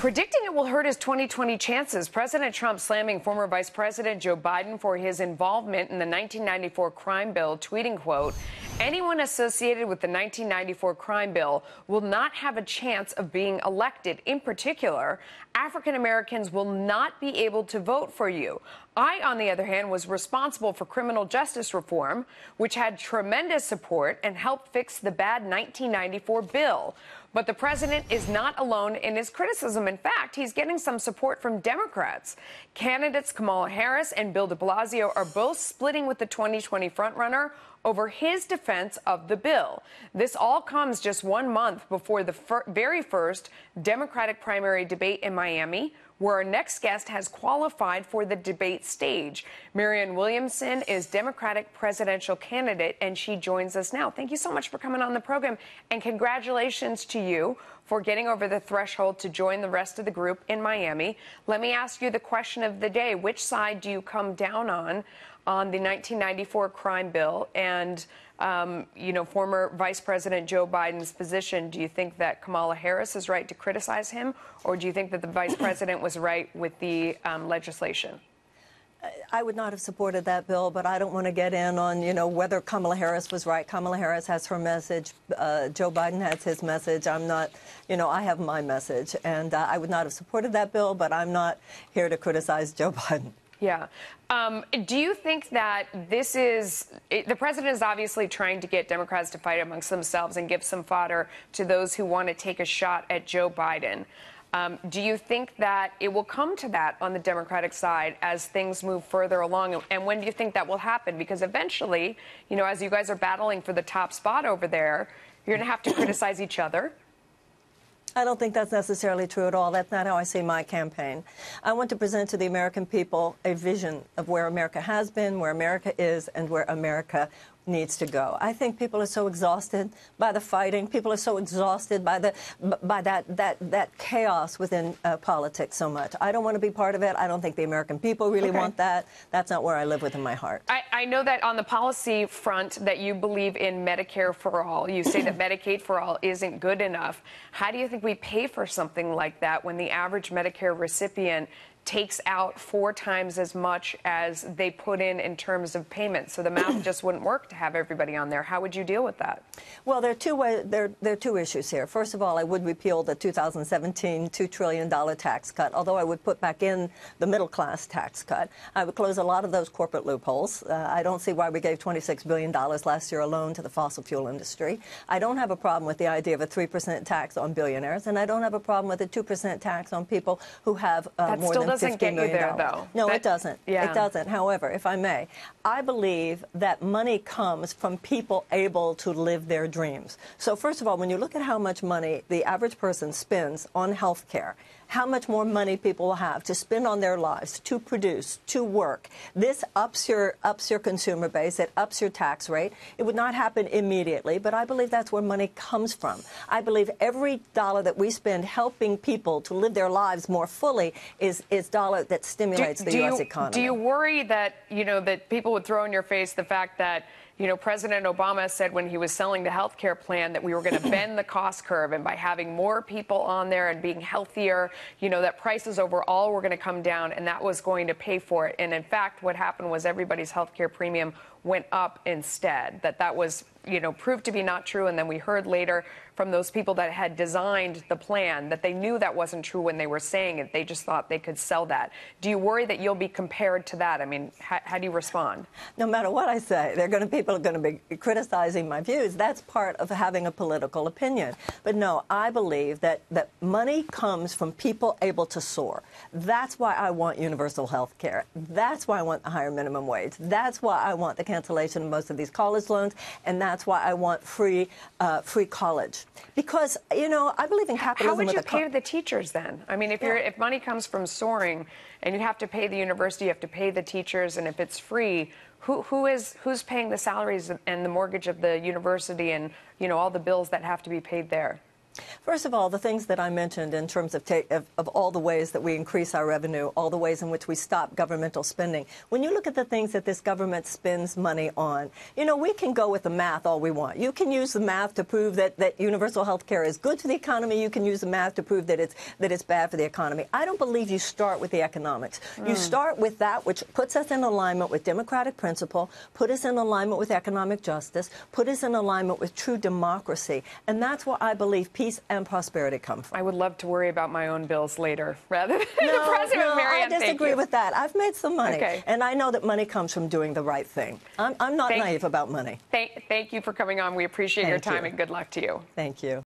Predicting it will hurt his 2020 chances. President Trump slamming former Vice President Joe Biden for his involvement in the 1994 crime bill, tweeting, quote, "Anyone associated with the 1994 crime bill will not have a chance of being elected. In particular, African Americans will not be able to vote for you. I, on the other hand, was responsible for criminal justice reform, which had tremendous support and helped fix the bad 1994 bill." But the president is not alone in his criticism. In fact, he's getting some support from Democrats. Candidates Kamala Harris and Bill de Blasio are both splitting with the 2020 frontrunner over his defense of the bill. This all comes just 1 month before the very first Democratic primary debate in Miami, where our next guest has qualified for the debate stage. Marianne Williamson is Democratic presidential candidate, and she joins us now. Thank you so much for coming on the program, and congratulations to you for getting over the threshold to join the rest of the group in Miami. Let me ask you the question of the day. Which side do you come down on the 1994 crime bill and, former Vice President Joe Biden's position? Do you think that Kamala Harris is right to criticize him, or do you think that the Vice President was right with the legislation? I would not have supported that bill, but I don't want to get in on, whether Kamala Harris was right. Kamala Harris has her message. Joe Biden has his message. I'm not, I have my message. And I would not have supported that bill, but I'm not here to criticize Joe Biden. Yeah. Do you think that the president is obviously trying to get Democrats to fight amongst themselves and give some fodder to those who want to take a shot at Joe Biden? Do you think that it will come to that on the Democratic side as things move further along? And when do you think that will happen? Because eventually, as you guys are battling for the top spot over there, you're going to have to criticize each other. I don't think that's necessarily true at all. That's not how I see my campaign. I want to present to the American people a vision of where America has been, where America is, and where America needs to go. I think people are so exhausted by the fighting. People are so exhausted by that chaos within politics so much. I don't want to be part of it. I don't think the American people really want that. That's not where I live within my heart. I know that on the policy front that you believe in Medicare-for-all. You say that Medicaid-for-all isn't good enough. How do you think we pay for something like that when the average Medicare recipient takes out 4 times as much as they put in terms of payments? So the math just wouldn't work to have everybody on there. How would you deal with that? Well, there are two issues here. First of all, I would repeal the 2017 $2 trillion tax cut, although I would put back in the middle-class tax cut. I would close a lot of those corporate loopholes. I don't see why we gave $26 billion last year alone to the fossil fuel industry. I don't have a problem with the idea of a 3% tax on billionaires, and I don't have a problem with a 2% tax on people who have more than doesn't get you there, though. No, it doesn't. Yeah. It doesn't. However, if I may, I believe that money comes from people able to live their dreams. So first of all, when you look at how much money the average person spends on health care, how much more money people will have to spend on their lives, to produce, to work. This ups your consumer base. It ups your tax rate. It would not happen immediately, but I believe that's where money comes from. I believe every dollar that we spend helping people to live their lives more fully is dollar that stimulates the U.S. economy. Do you worry that, that people would throw in your face the fact that, President Obama said when he was selling the health care plan that we were going to bend the cost curve, and by having more people on there and being healthier, that prices overall were going to come down, and that was going to pay for it. And in fact, what happened was everybody's health care premium went up instead. That was, proved to be not true. And then we heard later from those people that had designed the plan that they knew that wasn't true when they were saying it. They just thought they could sell that. Do you worry that you'll be compared to that? I mean, how do you respond? No matter what I say, people are going to be criticizing my views. That's part of having a political opinion. But no, I believe that money comes from people able to soar. That's why I want universal health care. That's why I want the higher minimum wage. That's why I want the cancellation of most of these college loans, and that's why I want free college. Because, I believe in capitalism. How would you pay the teachers then? I mean, if money comes from soaring and you have to pay the university, you have to pay the teachers, and if it's free, who's paying the salaries and the mortgage of the university and, all the bills that have to be paid there? First of all, the things that I mentioned in terms of all the ways that we increase our revenue, all the ways in which we stop governmental spending. When you look at the things that this government spends money on, you know, we can go with the math all we want. You can use the math to prove that universal health care is good for the economy. You can use the math to prove that it's bad for the economy. I don't believe you start with the economics. You start with that which puts us in alignment with democratic principle, put us in alignment with economic justice, put us in alignment with true democracy. And that's where I believe peace and prosperity come from. I would love to worry about my own bills later rather than the president. Marianne, I disagree with that. I've made some money, okay, and I know that money comes from doing the right thing. I'm not naive about money. Thank you for coming on. We appreciate your time, and good luck to you. Thank you.